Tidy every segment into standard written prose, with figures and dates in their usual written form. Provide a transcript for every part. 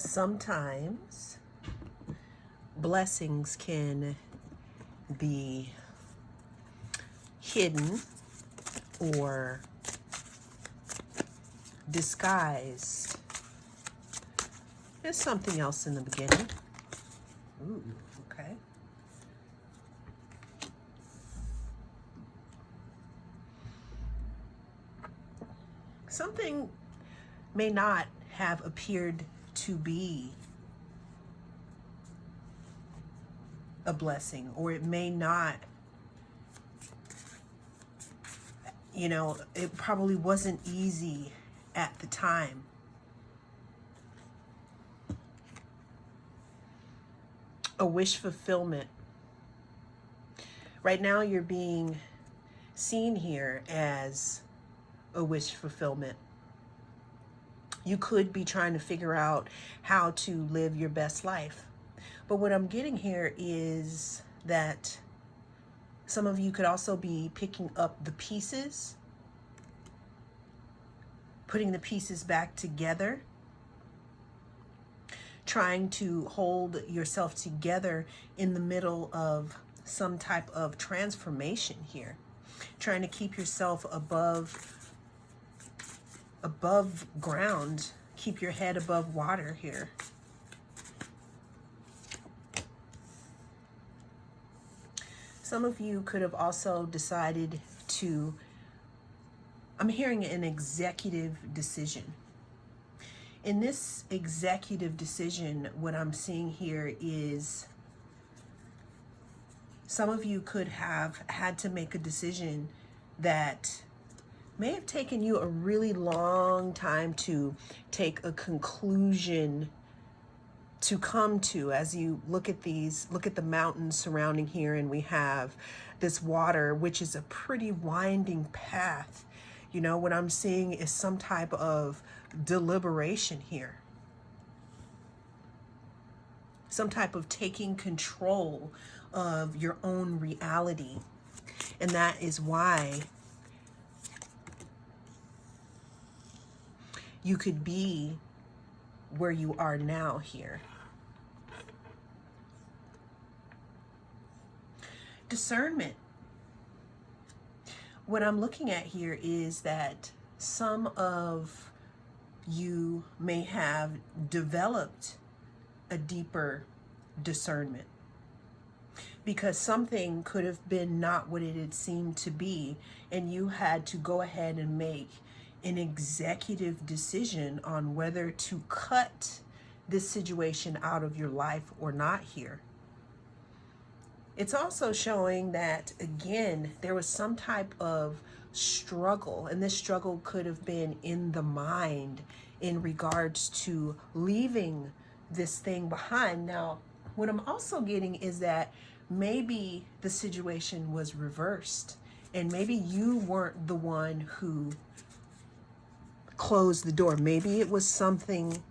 Sometimes blessings can be hidden or disguised. There's something else in the beginning. Ooh, okay. Something may not have appeared to be a blessing, or it may not, it probably wasn't easy at the time. A wish fulfillment. Right now you're being seen here as a wish fulfillment. You could be trying to figure out how to live your best life. But what I'm getting here is that some of you could also be picking up the pieces, putting the pieces back together, trying to hold yourself together in the middle of some type of transformation here, trying to keep yourself above ground, keep your head above water here. Some of you could have also decided to, I'm hearing an executive decision. In this executive decision, what I'm seeing here is some of you could have had to make a decision that may have taken you a really long time to take a conclusion to come to. As you look at these, look at the mountains surrounding here, and we have this water, which is a pretty winding path. What I'm seeing is some type of deliberation here. Some type of taking control of your own reality. And that is why you could be where you are now here. Discernment. What I'm looking at here is that some of you may have developed a deeper discernment, because something could have been not what it had seemed to be, and you had to go ahead and make an executive decision on whether to cut this situation out of your life or not here. It's also showing that, again, there was some type of struggle, and this struggle could have been in the mind in regards to leaving this thing behind. Now, what I'm also getting is that maybe the situation was reversed, and maybe you weren't the one who closed the door. Maybe it was something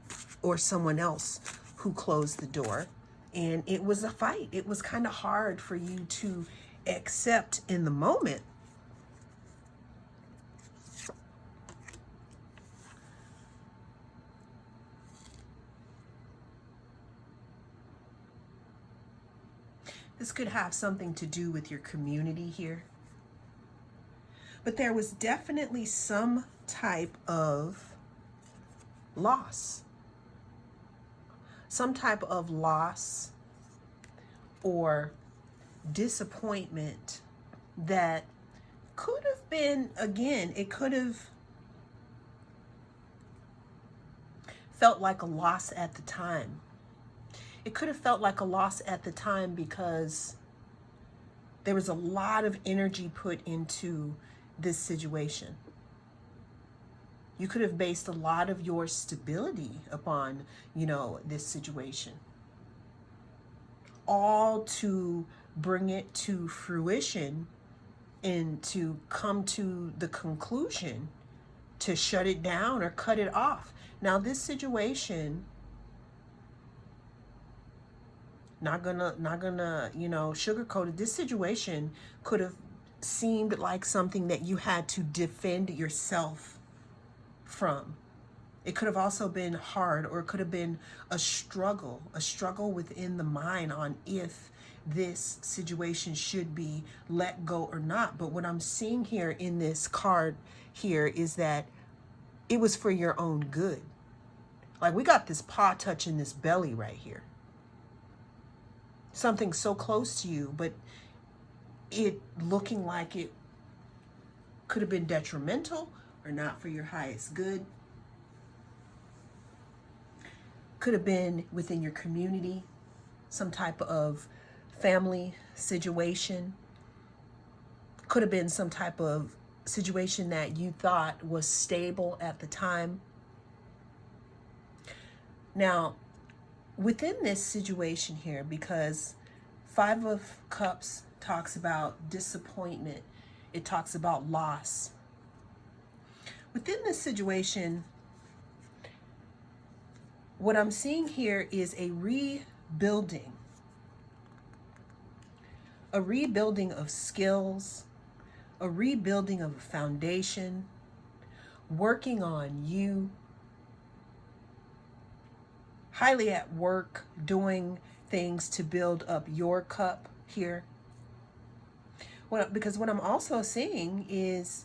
or someone else who closed the door, and it was a fight. It was kind of hard for you to accept in the moment. This could have something to do with your community here. But there was definitely some type of loss. Some type of loss or disappointment that could have been, again, it could have felt like a loss at the time. It could have felt like a loss at the time because there was a lot of energy put into this situation. You could have based a lot of your stability upon, this situation. All to bring it to fruition and to come to the conclusion to shut it down or cut it off. Now, this situation, not gonna sugarcoat it. This situation could have seemed like something that you had to defend yourself from. It could have also been hard, or it could have been a struggle within the mind on if this situation should be let go or not. But what I'm seeing here in this card here is that it was for your own good. Like, we got this paw touching this belly right here. Something so close to you, but it looking like it could have been detrimental or not for your highest good. Could have been within your community, some type of family situation. Could have been some type of situation that you thought was stable at the time. Now, within this situation here, because Five of Cups talks about disappointment, it talks about loss. Within this situation, what I'm seeing here is a rebuilding of skills, a rebuilding of a foundation, working on you, highly at work, doing things to build up your cup here. Because what I'm also seeing is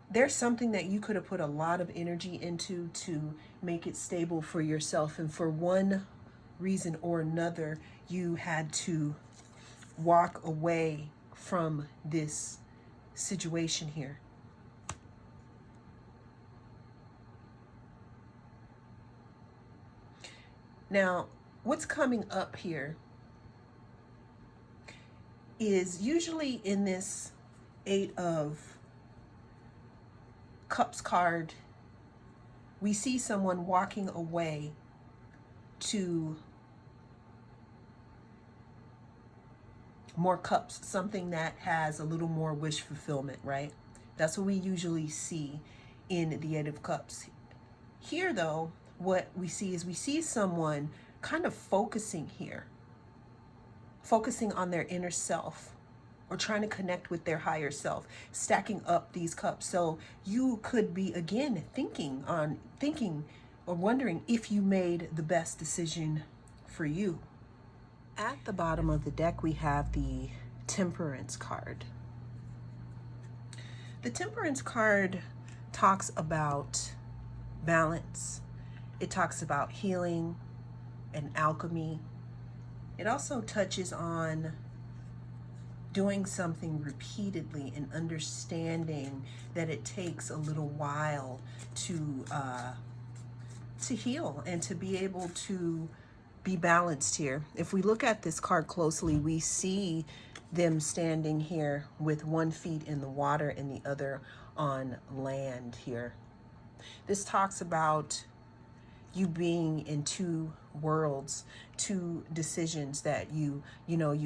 there's something that you could have put a lot of energy into to make it stable for yourself, and for one reason or another, you had to walk away from this situation here. Now, what's coming up here is usually in this Eight of Cups card, we see someone walking away to more cups, something that has a little more wish fulfillment, right? That's what we usually see in the Eight of Cups. Here, though, what we see is we see someone kind of focusing here, focusing on their inner self, or trying to connect with their higher self, stacking up these cups. So you could be, again, thinking or wondering if you made the best decision for you. At the bottom of the deck, we have the Temperance card. The Temperance card talks about balance. It talks about healing and alchemy. It also touches on doing something repeatedly and understanding that it takes a little while to heal and to be able to be balanced here. If we look at this card closely, we see them standing here with one feet in the water and the other on land here. This talks about you being in two worlds, two decisions that you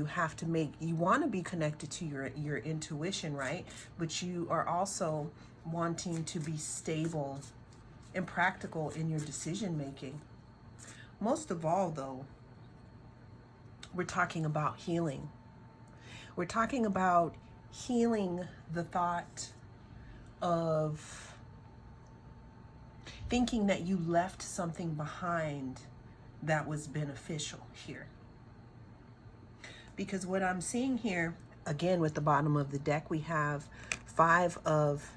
have to make. You want to be connected to your intuition, right? But you are also wanting to be stable and practical in your decision making. Most of all, though, we're talking about healing. We're talking about healing the thought of thinking that you left something behind that was beneficial here. Because what I'm seeing here, again, with the bottom of the deck, we have five of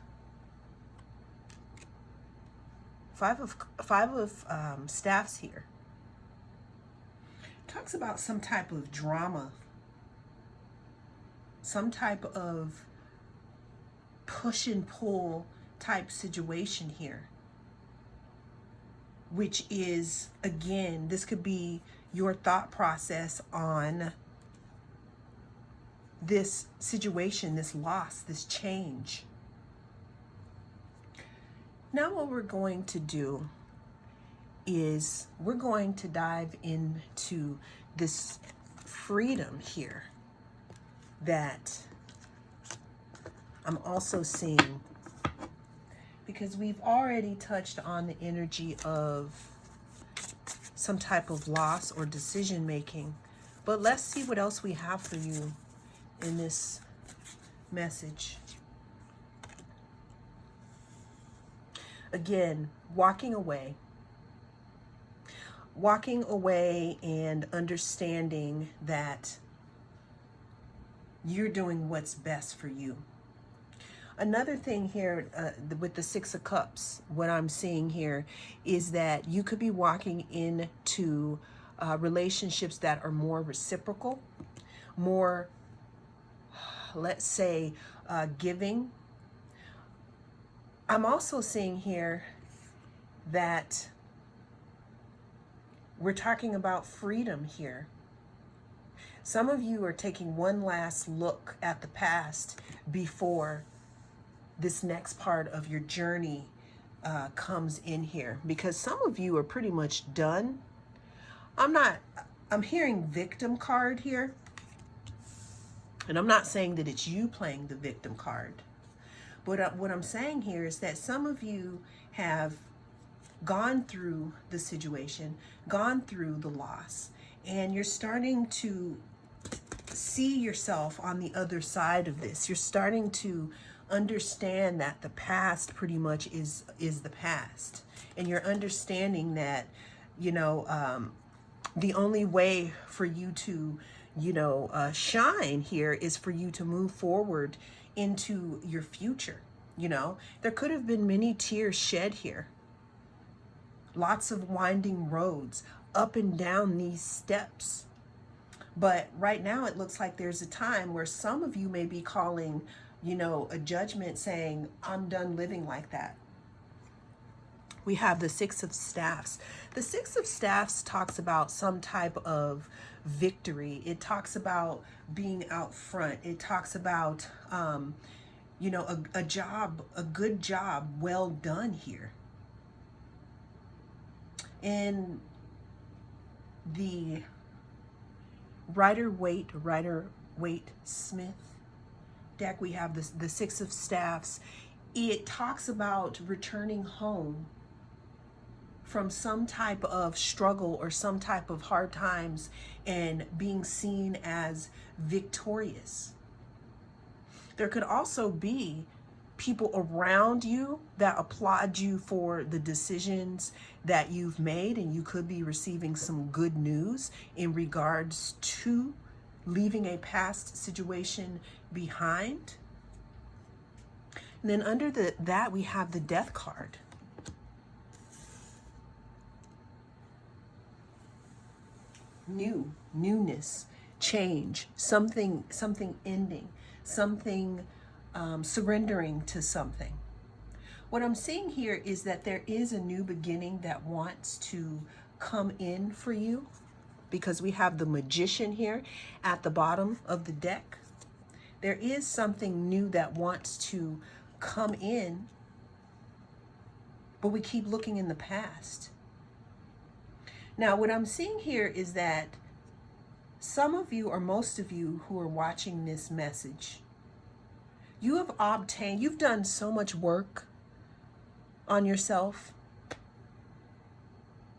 staffs here. Talks about some type of drama, some type of push and pull type situation here, which is, again, this could be your thought process on this situation, this loss, this change. Now what we're going to do is we're going to dive into this freedom here that I'm also seeing, because we've already touched on the energy of some type of loss or decision making. But let's see what else we have for you in this message. Again, walking away and understanding that you're doing what's best for you. Another thing here with the Six of Cups, what I'm seeing here is that you could be walking into relationships that are more reciprocal, more, let's say, giving. I'm also seeing here that we're talking about freedom here. Some of you are taking one last look at the past before this next part of your journey comes in here, because some of you are pretty much done. I'm hearing victim card here, and I'm not saying that it's you playing the victim card, but what I'm saying here is that some of you have gone through the situation, gone through the loss, and you're starting to see yourself on the other side of this. You're starting to understand that the past pretty much is the past, and you're understanding that, you know, the only way for you to, you know, shine here is for you to move forward into your future. You know, there could have been many tears shed here, lots of winding roads up and down these steps. But right now it looks like there's a time where some of you may be calling, you know, a judgment, saying, I'm done living like that. We have the Six of Staffs. The Six of Staffs talks about some type of victory. It talks about being out front. It talks about, you know, a job, a good job, well done here. In the Rider-Waite-Smith deck, we have the Six of Staffs. It talks about returning home from some type of struggle or some type of hard times and being seen as victorious. There could also be people around you that applaud you for the decisions that you've made, and you could be receiving some good news in regards to leaving a past situation behind. And then under that we have the Death card. Newness, change, something ending, something surrendering to something. What I'm seeing here is that there is a new beginning that wants to come in for you, because we have the Magician here at the bottom of the deck. There is something new that wants to come in, but we keep looking in the past. Now, what I'm seeing here is that some of you, or most of you who are watching this message, you've done so much work on yourself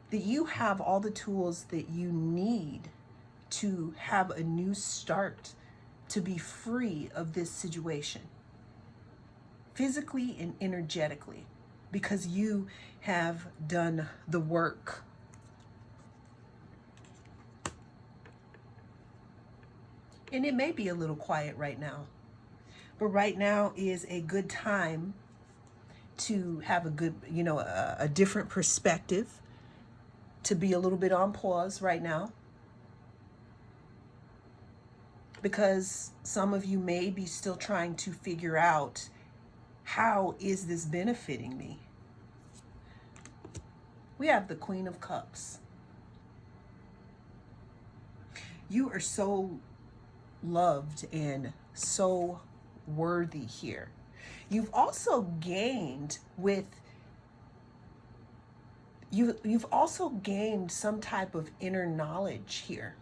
that you have all the tools that you need to have a new start, to be free of this situation, physically and energetically, because you have done the work. And it may be a little quiet right now, but right now is a good time to have a good, you know, a different perspective, to be a little bit on pause right now, because some of you may be still trying to figure out, how is this benefiting me? We have the Queen of Cups. You are so loved and so worthy here. You've also gained you've also gained some type of inner knowledge here.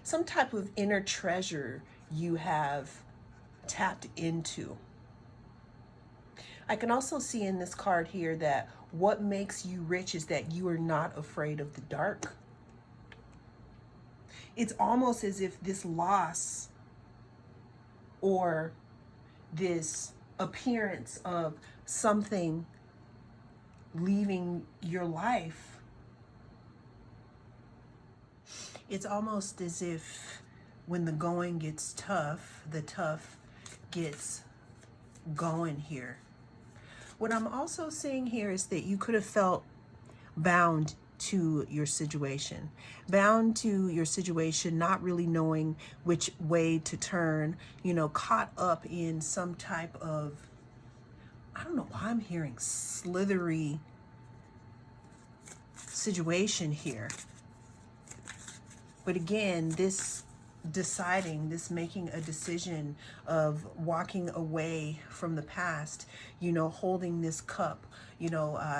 Some type of inner treasure you have tapped into. I can also see in this card here that what makes you rich is that you are not afraid of the dark. It's almost as if this loss or this appearance of something leaving your life, it's almost as if when the going gets tough, the tough gets going here. What I'm also seeing here is that you could have felt bound to your situation, not really knowing which way to turn, caught up in some type of, I don't know why I'm hearing slithery situation here. But again, this making a decision of walking away from the past, holding this cup,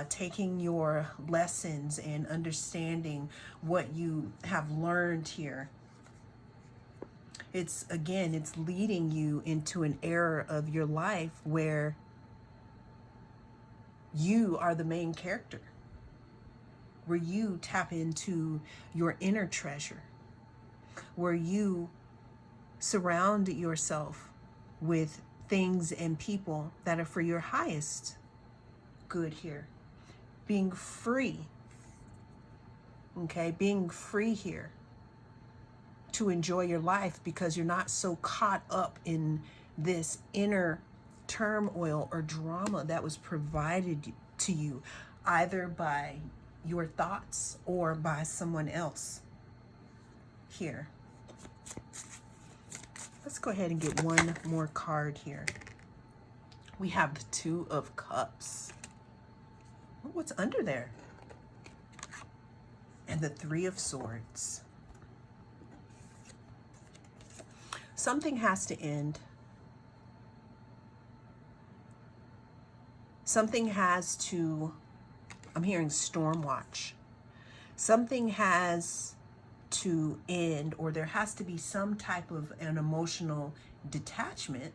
taking your lessons and understanding what you have learned here. It's leading you into an era of your life where you are the main character, where you tap into your inner treasure, where you surround yourself with things and people that are for your highest good here. Being free, okay? Being free here to enjoy your life because you're not so caught up in this inner turmoil or drama that was provided to you either by your thoughts or by someone else here. Let's go ahead and get one more card here. We have the Two of Cups. What's under there? And the Three of Swords. Something has to end. Something has to, I'm hearing storm watch. Something has to end, or there has to be some type of an emotional detachment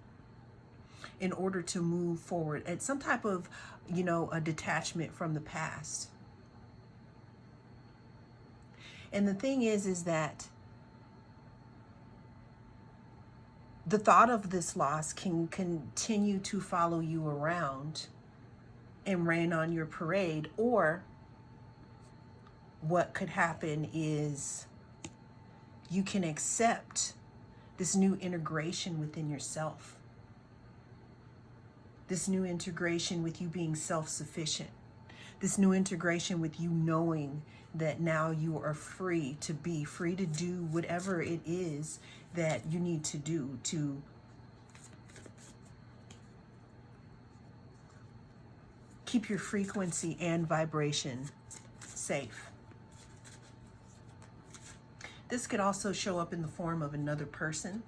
in order to move forward, and some type of, a detachment from the past. And the thing is that the thought of this loss can continue to follow you around and rain on your parade, or what could happen is you can accept this new integration within yourself. This new integration with you being self-sufficient. This new integration with you knowing that now you are free to be, free to do whatever it is that you need to do to keep your frequency and vibration safe. This could also show up in the form of another person,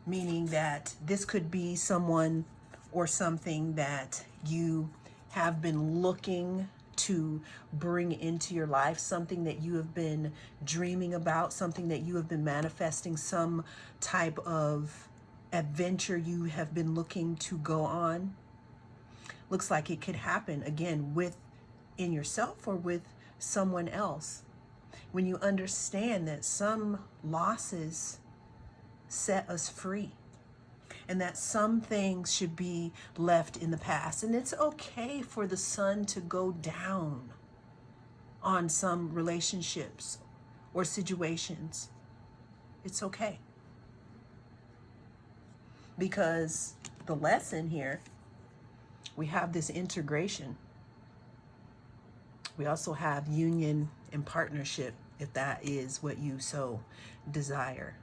meaning that this could be someone or something that you have been looking to bring into your life, something that you have been dreaming about, something that you have been manifesting, some type of adventure you have been looking to go on. Looks like it could happen again within yourself or with someone else. When you understand that some losses set us free and that some things should be left in the past, and it's okay for the sun to go down on some relationships or situations. It's okay, because the lesson here, we have this integration. We also have union and partnership, if that is what you so desire.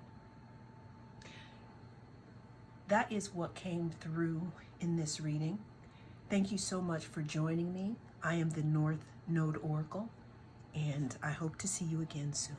That is what came through in this reading. Thank you so much for joining me. I am the North Node Oracle, and I hope to see you again soon.